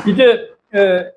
이제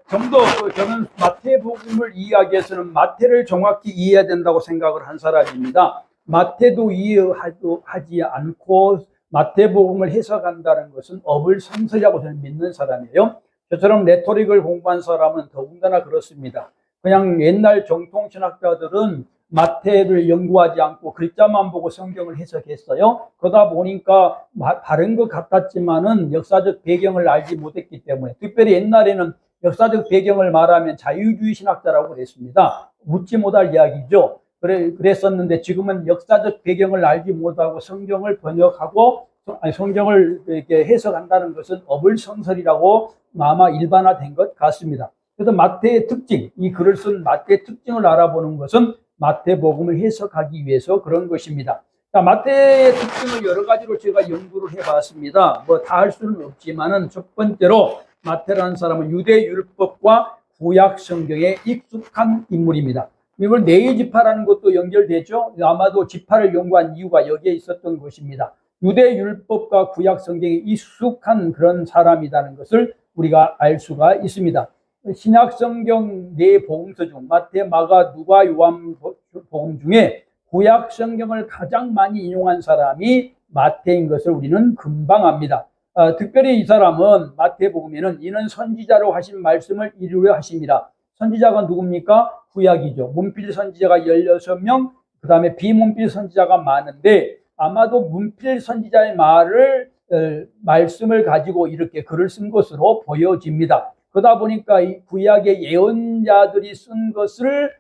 좀 더 저는 마태복음을 이해하기위해서는 마태를 정확히 이해해야 된다고 생각을 한 사람입니다. 마태도 이해하지 않고 마태복음을 해석한다는 것은 어불성설이라고 저는 믿는 사람이에요. 저처럼 레토릭을 공부한 사람은 더군다나 그렇습니다. 그냥 옛날 정통신학자들은 마태를 연구하지 않고 글자만 보고 성경을 해석했어요. 그러다 보니까 다른 것 같았지만은 역사적 배경을 알지 못했기 때문에, 특별히 옛날에는 역사적 배경을 말하면 자유주의 신학자라고 그랬습니다. 묻지 못할 이야기죠. 그랬었는데 지금은 역사적 배경을 알지 못하고 성경을 번역하고 성경을 이렇게 해석한다는 것은 어불성설이라고 아마 일반화된 것 같습니다. 그래서 마태의 특징, 이 글을 쓴 마태의 특징을 알아보는 것은 마태복음을 해석하기 위해서 그런 것입니다. 자, 마태의 특징을 여러 가지로 제가 연구를 해봤습니다. 뭐 다 할 수는 없지만은 첫 번째로 마태라는 사람은 유대 율법과 구약 성경에 익숙한 인물입니다. 이걸 네 지파라는 것도 연결되죠. 아마도 지파를 연구한 이유가 여기에 있었던 것입니다. 유대 율법과 구약 성경에 익숙한 그런 사람이라는 것을 우리가 알 수가 있습니다. 신약 성경 네 복음서 중 마태, 마가, 누가, 요한 복음 중에 구약 성경을 가장 많이 인용한 사람이 마태인 것을 우리는 금방 압니다. 특별히 이 사람은 마태복음에는 이는 선지자로 하신 말씀을 이루려 하십니다. 선지자가 누굽니까? 구약이죠. 문필 선지자가 16명, 그 다음에 비문필 선지자가 많은데 아마도 문필 선지자의 말씀을 가지고 이렇게 글을 쓴 것으로 보여집니다. 그러다 보니까 이 구약의 예언자들이 쓴 것을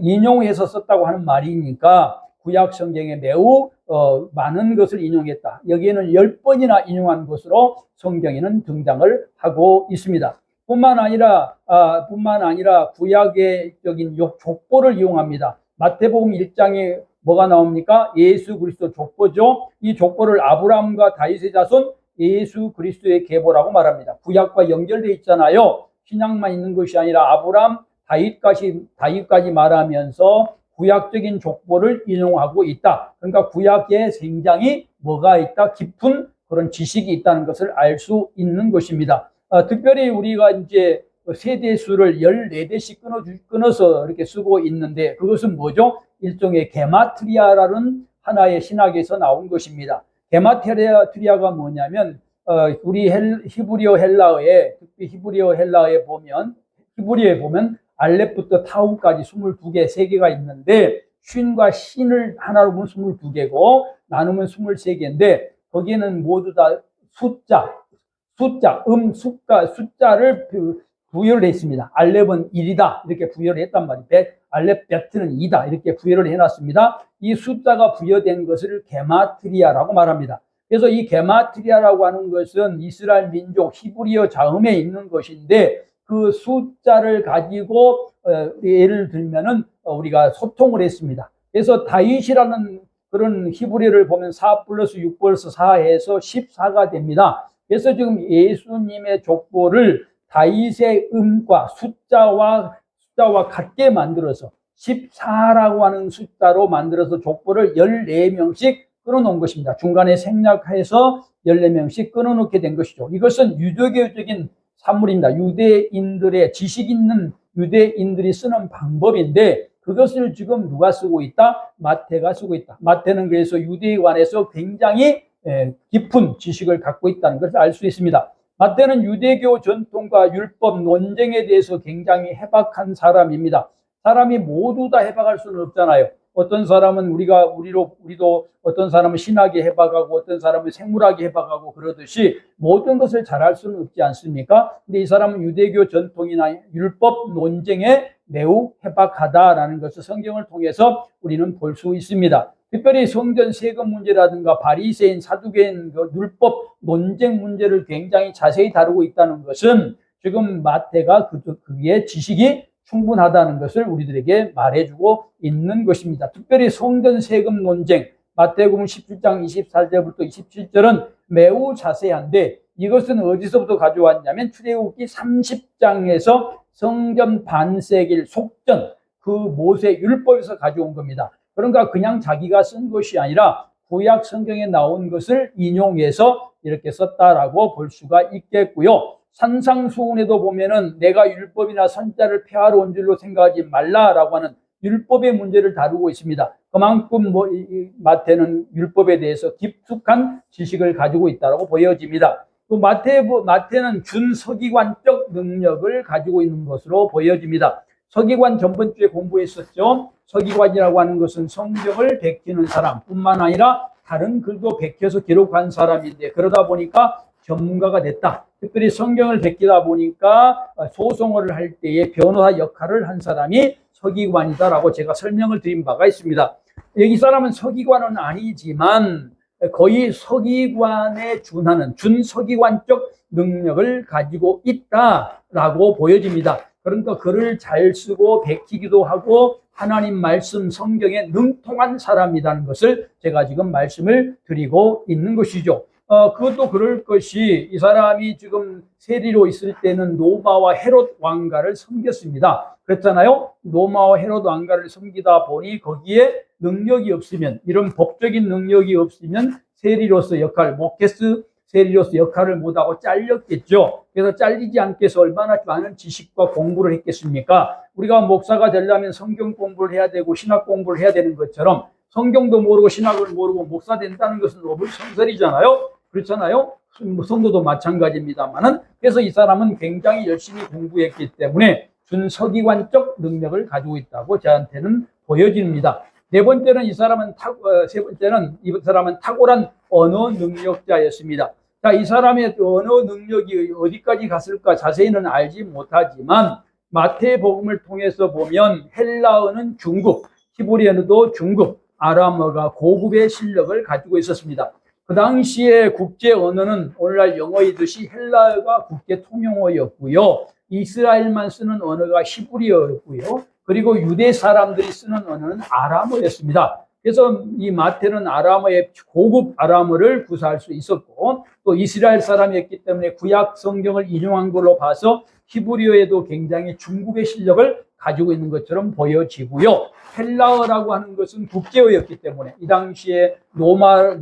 인용해서 썼다고 하는 말이니까 구약 성경에 매우 많은 것을 인용했다. 여기에는 10번이나 인용한 것으로 성경에는 등장을 하고 있습니다. 뿐만 아니라 구약적인 족보를 이용합니다. 마태복음 1장에 뭐가 나옵니까? 예수 그리스도 족보죠. 이 족보를 아브라함과 다윗의 자손 예수 그리스도의 계보라고 말합니다. 구약과 연결되어 있잖아요. 신약만 있는 것이 아니라 아브라함, 다윗까지 말하면서 구약적인 족보를 인용하고 있다. 그러니까 구약에 굉장히 뭐가 있다? 깊은 그런 지식이 있다는 것을 알 수 있는 것입니다. 특별히 우리가 이제 세대수를 14대씩 끊어서 이렇게 쓰고 있는데 그것은 뭐죠? 일종의 게마트리아라는 하나의 신학에서 나온 것입니다. 게마트리아가 뭐냐면 우리 히브리어 헬라어에 보면 알렙부터 타우까지 22개, 3개가 있는데 쉰과 신을 하나로 보면 22개고 나누면 23개인데 거기에는 모두 다 숫자를 부여를 했습니다. 알렙은 1이다 이렇게 부여를 했단 말이에요. 알렙 베트는 2다 이렇게 부여를 해놨습니다. 이 숫자가 부여된 것을 게마트리아라고 말합니다. 그래서 이 게마트리아라고 하는 것은 이스라엘 민족 히브리어 자음에 있는 것인데 그 숫자를 가지고 예를 들면은 우리가 소통을 했습니다. 그래서 다윗이라는 그런 히브리어를 보면 4 플러스 6 플러스 4해서 14가 됩니다. 그래서 지금 예수님의 족보를 다윗의 음과 숫자와 같게 만들어서 14라고 하는 숫자로 만들어서 족보를 14명씩 끊어놓은 것입니다. 중간에 생략해서 14명씩 끊어놓게 된 것이죠. 이것은 유대교적인 산물입니다. 유대인들의 지식 있는 유대인들이 쓰는 방법인데 그것을 지금 누가 쓰고 있다? 마태가 쓰고 있다. 마태는 그래서 유대에 관해서 굉장히 깊은 지식을 갖고 있다는 것을 알 수 있습니다. 마태는 유대교 전통과 율법 논쟁에 대해서 굉장히 해박한 사람입니다. 사람이 모두 다 해박할 수는 없잖아요. 어떤 사람은 우리도 어떤 사람은 신학에 해박하고 어떤 사람은 생물학에 해박하고 그러듯이 모든 것을 잘할 수는 없지 않습니까? 근데 이 사람은 유대교 전통이나 율법 논쟁에 매우 해박하다라는 것을 성경을 통해서 우리는 볼 수 있습니다. 특별히 성전 세금 문제라든가 바리새인, 사두개인 율법 논쟁 문제를 굉장히 자세히 다루고 있다는 것은 지금 마태가 그의 지식이 충분하다는 것을 우리들에게 말해주고 있는 것입니다. 특별히 성전 세금 논쟁, 마태복음 17장 24절부터 27절은 매우 자세한데 이것은 어디서부터 가져왔냐면 출애굽기 30장에서 성전 반세길 속전, 그 모세 율법에서 가져온 겁니다. 그러니까 그냥 자기가 쓴 것이 아니라 구약 성경에 나온 것을 인용해서 이렇게 썼다라고 볼 수가 있겠고요. 산상수훈에도 보면은 내가 율법이나 선자를 폐하러 온 줄로 생각하지 말라라고 하는 율법의 문제를 다루고 있습니다. 그만큼 이 마태는 율법에 대해서 깊숙한 지식을 가지고 있다고 보여집니다. 또 마태는 준서기관적 능력을 가지고 있는 것으로 보여집니다. 서기관 전번 주에 공부했었죠. 서기관이라고 하는 것은 성경을 베끼는 사람뿐만 아니라 다른 글도 베껴서 기록한 사람인데, 그러다 보니까 전문가가 됐다. 특별히 성경을 베끼다 보니까 소송을 할 때에 변호사 역할을 한 사람이 서기관이다라고 제가 설명을 드린 바가 있습니다. 이 사람은 서기관은 아니지만 거의 서기관에 준하는 준서기관적 능력을 가지고 있다라고 보여집니다. 그러니까 글을 잘 쓰고 베끼기도 하고 하나님 말씀 성경에 능통한 사람이라는 것을 제가 지금 말씀을 드리고 있는 것이죠. 그것도 그럴 것이, 이 사람이 지금 세리로 있을 때는 로마와 헤롯 왕가를 섬겼습니다. 그렇잖아요. 로마와 헤롯 왕가를 섬기다 보니 거기에 능력이 없으면, 이런 법적인 능력이 없으면 세리로서 역할, 모케스 세리로서 역할을 못하고 잘렸겠죠. 그래서 잘리지 않기 위해서 얼마나 많은 지식과 공부를 했겠습니까? 우리가 목사가 되려면 성경 공부를 해야 되고 신학 공부를 해야 되는 것처럼 성경도 모르고 신학을 모르고 목사 된다는 것은 어불성설이잖아요. 그렇잖아요. 성도도 마찬가지입니다만은, 그래서 이 사람은 굉장히 열심히 공부했기 때문에 준서기관적 능력을 가지고 있다고 저한테는 보여집니다. 세 번째는 이 사람은 탁월한 언어 능력자였습니다. 자, 이 사람의 언어 능력이 어디까지 갔을까 자세히는 알지 못하지만 마태복음을 통해서 보면 헬라어는 중급, 히브리어도 중급, 아람어가 고급의 실력을 가지고 있었습니다. 그 당시에 국제 언어는 오늘날 영어이듯이 헬라어가 국제 통용어였고요. 이스라엘만 쓰는 언어가 히브리어였고요. 그리고 유대 사람들이 쓰는 언어는 아람어였습니다. 그래서 이 마태는 아람어의 고급 아람어를 구사할 수 있었고, 또 이스라엘 사람이었기 때문에 구약 성경을 인용한 걸로 봐서 히브리어에도 굉장히 중급의 실력을 가지고 있는 것처럼 보여지고요. 헬라어라고 하는 것은 국제어였기 때문에 이 당시에 로마의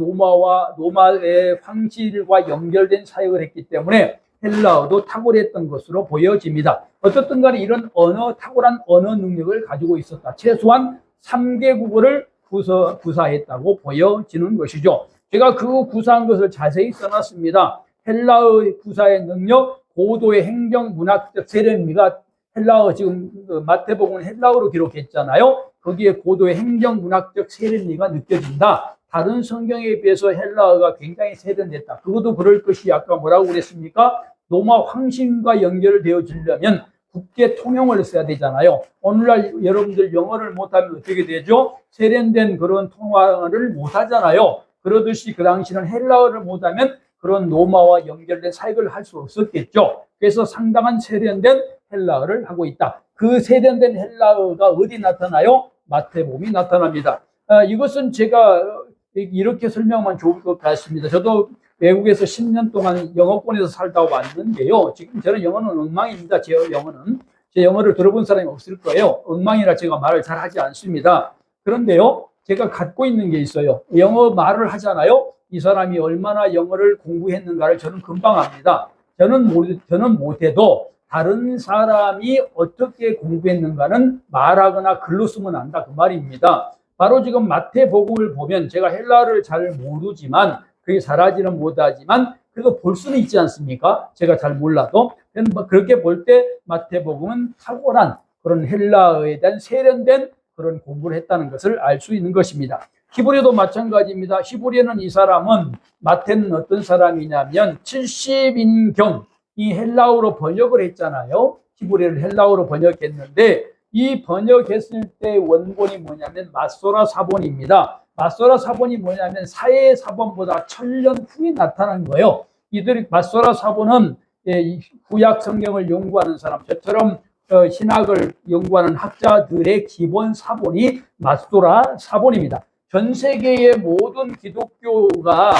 황실과 연결된 사역을 했기 때문에 헬라어도 탁월했던 것으로 보여집니다. 어떻든 간에 이런 탁월한 언어 능력을 가지고 있었다. 최소한 3개 국어를 구사했다고 보여지는 것이죠. 제가 그 구사한 것을 자세히 써놨습니다. 헬라어 구사의 능력, 고도의 행정 문학적 세련미가 헬라어, 지금 마태복음은 헬라어로 기록했잖아요. 거기에 고도의 행정 문학적 세련미가 느껴진다. 다른 성경에 비해서 헬라어가 굉장히 세련됐다. 그것도 그럴 것이, 아까 뭐라고 그랬습니까? 로마 황신과 연결되어지려면 국제 통용을 써야 되잖아요. 오늘날 여러분들 영어를 못하면 어떻게 되죠? 세련된 그런 통화를 못하잖아요. 그러듯이 그 당시는 헬라어를 못하면 그런 로마와 연결된 사역을 할 수 없었겠죠. 그래서 상당한 세련된 헬라어를 하고 있다. 그 세련된 헬라어가 어디 나타나요? 마태복음이 나타납니다. 이것은 제가 이렇게 설명하면 좋을 것 같습니다. 저도 외국에서 10년 동안 영어권에서 살다 왔는데요. 지금 저는 영어는 엉망입니다. 제 영어를 들어본 사람이 없을 거예요. 엉망이라 제가 말을 잘 하지 않습니다. 그런데요, 제가 갖고 있는 게 있어요. 영어 말을 하잖아요. 이 사람이 얼마나 영어를 공부했는가를 저는 금방 압니다. 저는 못해도 다른 사람이 어떻게 공부했는가는 말하거나 글로 쓰면 안다, 그 말입니다. 바로 지금 마태복음을 보면, 제가 헬라어를 잘 모르지만, 그게 잘하지는 못하지만 그래도 볼 수는 있지 않습니까? 제가 잘 몰라도. 그렇게 볼 때 마태복음은 탁월한 그런 헬라어에 대한 세련된 그런 공부를 했다는 것을 알 수 있는 것입니다. 히브리어도 마찬가지입니다. 히브리어는 이 사람은, 마태는 어떤 사람이냐면 70인경 이 헬라어로 번역을 했잖아요. 히브리어를 헬라어로 번역했는데, 이 번역했을 때 원본이 뭐냐면 마소라 사본입니다. 마소라 사본이 뭐냐면 사해 사본보다 1000년 후에 나타난 거예요. 이들이 마소라 사본은 구약 성경을 연구하는 사람, 저처럼 신학을 연구하는 학자들의 기본 사본이 마소라 사본입니다. 전 세계의 모든 기독교가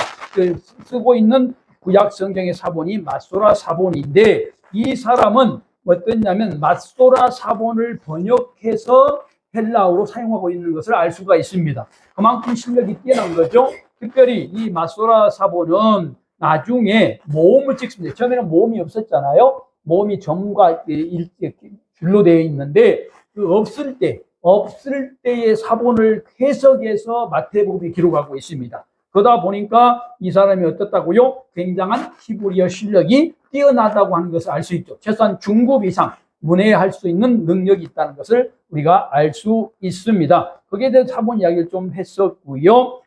쓰고 있는 구약 성경의 사본이 마소라 사본인데, 이 사람은 어떠냐면 마소라 사본을 번역해서 헬라어로 사용하고 있는 것을 알 수가 있습니다. 그만큼 실력이 뛰어난 거죠. 특별히 이 마소라 사본은 나중에 모음을 찍습니다. 처음에는 모음이 없었잖아요. 모음이 점과 줄로 되어 있는데 그 없을 때의 사본을 해석해서 마태복음이 기록하고 있습니다. 그러다 보니까 이 사람이 어떻다고요? 굉장한 히브리어 실력이 뛰어나다고 하는 것을 알 수 있죠. 최소한 중급 이상 문해할 수 있는 능력이 있다는 것을 우리가 알 수 있습니다. 거기에 대해서 사본 이야기를 좀 했었고요.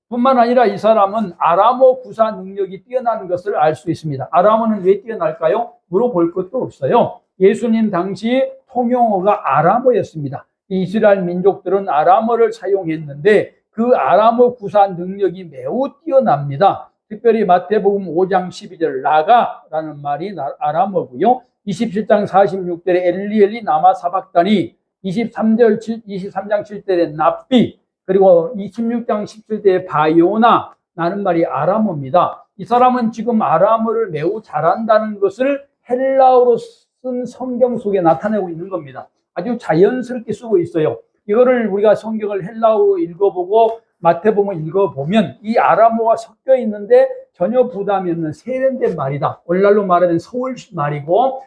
뿐만 아니라 이 사람은 아람어 구사 능력이 뛰어나는 것을 알 수 있습니다. 아람어는 왜 뛰어날까요? 물어볼 것도 없어요. 예수님 당시 통용어가 아람어였습니다. 이스라엘 민족들은 아람어를 사용했는데 그 아람어 구사 능력이 매우 뛰어납니다. 특별히 마태복음 5장 12절 라가라는 말이 아람어고요. 27장 46절에 엘리 나마 사박다니, 23장 7절에 납비, 그리고 26장 17절에 바요나라는 말이 아람어입니다. 이 사람은 지금 아람어를 매우 잘한다는 것을 헬라어로 쓴 성경 속에 나타내고 있는 겁니다. 아주 자연스럽게 쓰고 있어요. 이거를 우리가 성경을 헬라어로 읽어보고 마태복음을 읽어보면 이 아람어가 섞여 있는데 전혀 부담이 없는 세련된 말이다. 오늘날로 말하면 서울식 말이고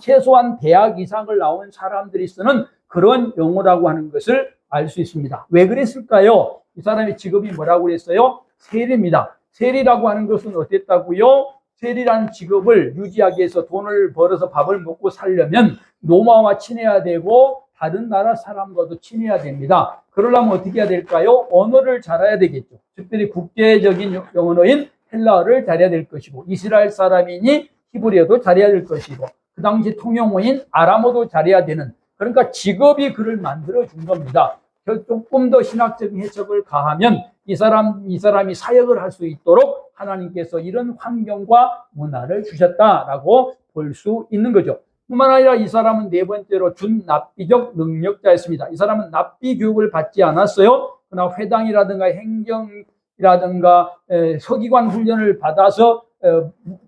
최소한 대학 이상을 나온 사람들이 쓰는 그런 용어라고 하는 것을 알 수 있습니다. 왜 그랬을까요? 이 사람의 직업이 뭐라고 그랬어요? 세리입니다. 세리라고 하는 것은 어땠다고요? 세리라는 직업을 유지하기 위해서 돈을 벌어서 밥을 먹고 살려면 로마와 친해야 되고 다른 나라 사람과도 친해야 됩니다. 그러려면 어떻게 해야 될까요? 언어를 잘해야 되겠죠. 특별히 국제적인 언어인 헬라어를 잘해야 될 것이고, 이스라엘 사람이니 히브리어도 잘해야 될 것이고, 그 당시 통용어인 아람어도 잘해야 되는, 그러니까 직업이 그를 만들어준 겁니다. 조금 더 신학적인 해석을 가하면 이 사람이 사역을 할 수 있도록 하나님께서 이런 환경과 문화를 주셨다라고 볼 수 있는 거죠. 뿐만 아니라 이 사람은 네 번째로 준납비적 능력자였습니다. 이 사람은 납비 교육을 받지 않았어요. 그러나 회당이라든가 행정이라든가 서기관 훈련을 받아서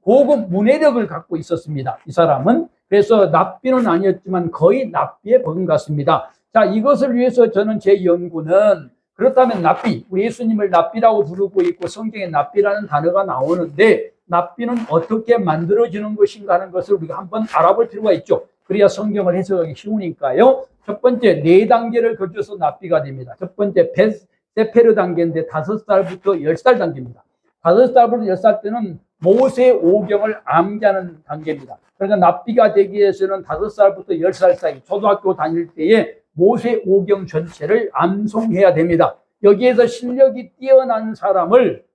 고급 문해력을 갖고 있었습니다. 이 사람은. 그래서 납비는 아니었지만 거의 납비에 버금갔습니다. 자, 이것을 위해서 저는 제 연구는, 그렇다면 납비, 우리 예수님을 납비라고 부르고 있고 성경에 납비라는 단어가 나오는데 납비는 어떻게 만들어지는 것인가 하는 것을 우리가 한번 알아볼 필요가 있죠. 그래야 성경을 해석하기 쉬우니까요. 첫 번째, 4단계를 거쳐서 납비가 됩니다. 첫 번째, 세페르 단계인데 5살부터 10살 단계입니다. 5살부터 10살 때는 모세 오경을 암기하는 단계입니다. 그러니까 납비가 되기 위해서는 5살부터 10살 사이 초등학교 다닐 때에 모세 오경 전체를 암송해야 됩니다. 여기에서 실력이 뛰어난 사람을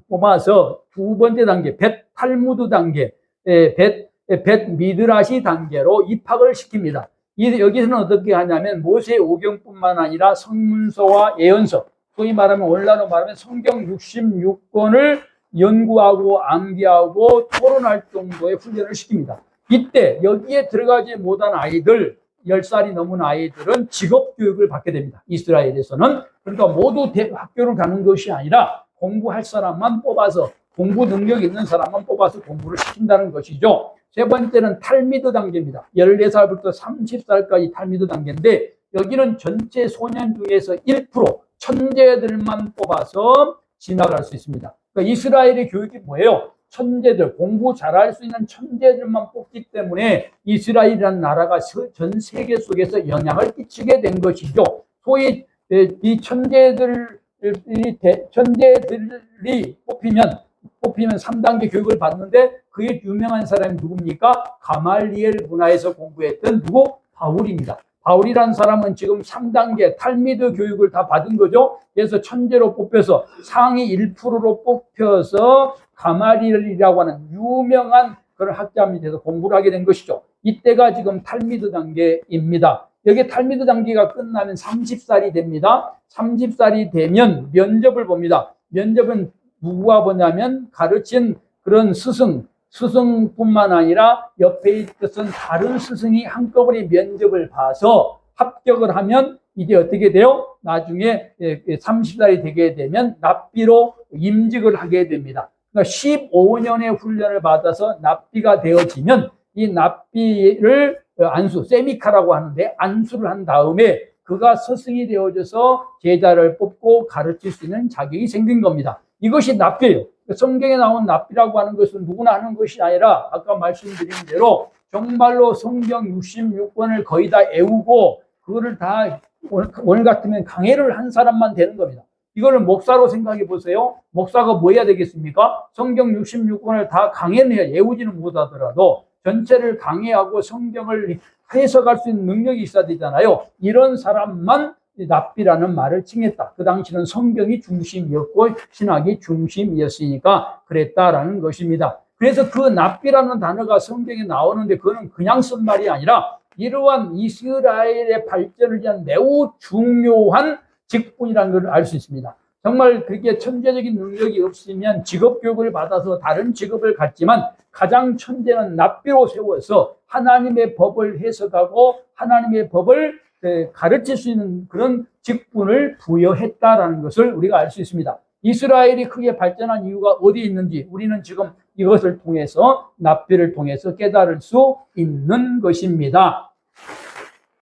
뽑아서 두 번째 단계, 벳 탈무드 단계, 벳 미드라시 단계로 입학을 시킵니다. 여기서는 어떻게 하냐면 모세 오경뿐만 아니라 성문서와 예언서, 소위 말하면 오늘날로 말하면 성경 66권을 연구하고 암기하고 토론할 정도의 훈련을 시킵니다. 이때 여기에 들어가지 못한 아이들, 10살이 넘은 아이들은 직업교육을 받게 됩니다. 이스라엘에서는. 그러니까 모두 학교를 가는 것이 아니라 공부할 사람만 뽑아서, 공부 능력 있는 사람만 뽑아서 공부를 시킨다는 것이죠. 세 번째는 탈미드 단계입니다. 14살부터 30살까지 탈미드 단계인데 여기는 전체 소년 중에서 1%, 천재들만 뽑아서 진학할 수 있습니다. 그러니까 이스라엘의 교육이 뭐예요? 천재들, 공부 잘할 수 있는 천재들만 뽑기 때문에 이스라엘이라는 나라가 전 세계 속에서 영향을 끼치게 된 것이죠. 소위 이 천재들이 뽑히면 3단계 교육을 받는데 그게 유명한 사람이 누굽니까? 가말리엘 문화에서 공부했던 바울입니다. 바울이라는 사람은 지금 3단계 탈미드 교육을 다 받은 거죠. 그래서 천재로 뽑혀서 상위 1%로 뽑혀서 가말리엘이라고 하는 유명한 그런 학자가 돼서 공부를 하게 된 것이죠. 이때가 지금 탈미드 단계입니다. 여기 탈미드 단계가 끝나면 30살이 됩니다. 30살이 되면 면접을 봅니다. 면접은 누구가 보냐면 가르친 그런 스승뿐만 아니라 옆에 있던 다른 스승이 한꺼번에 면접을 봐서 합격을 하면 이제 어떻게 돼요? 나중에 30살이 되게 되면 납비로 임직을 하게 됩니다. 그러니까 15년의 훈련을 받아서 납비가 되어지면 이 납비를 세미카라고 하는데 안수를 한 다음에 그가 스승이 되어져서 제자를 뽑고 가르칠 수 있는 자격이 생긴 겁니다. 이것이 납비예요. 성경에 나온 납비라고 하는 것은 누구나 하는 것이 아니라 아까 말씀드린 대로 정말로 성경 66권을 거의 다 외우고 그거를 다 오늘 같으면 강해를 한 사람만 되는 겁니다. 이거를 목사로 생각해 보세요. 목사가 뭐 해야 되겠습니까? 성경 66권을 다 강해내야, 외우지는 못하더라도 전체를 강해하고 성경을 해석할 수 있는 능력이 있어야 되잖아요. 이런 사람만 납비라는 말을 칭했다. 그 당시는 성경이 중심이었고 신학이 중심이었으니까 그랬다라는 것입니다. 그래서 그 납비라는 단어가 성경에 나오는데 그거는 그냥 쓴 말이 아니라 이러한 이스라엘의 발전을 위한 매우 중요한 직분이라는 걸 알 수 있습니다. 정말 그렇게 천재적인 능력이 없으면 직업 교육을 받아서 다른 직업을 갖지만 가장 천재는 납비로 세워서 하나님의 법을 해석하고 하나님의 법을 가르칠 수 있는 그런 직분을 부여했다라는 것을 우리가 알 수 있습니다. 이스라엘이 크게 발전한 이유가 어디에 있는지 우리는 지금 이것을 통해서 납비를 통해서 깨달을 수 있는 것입니다.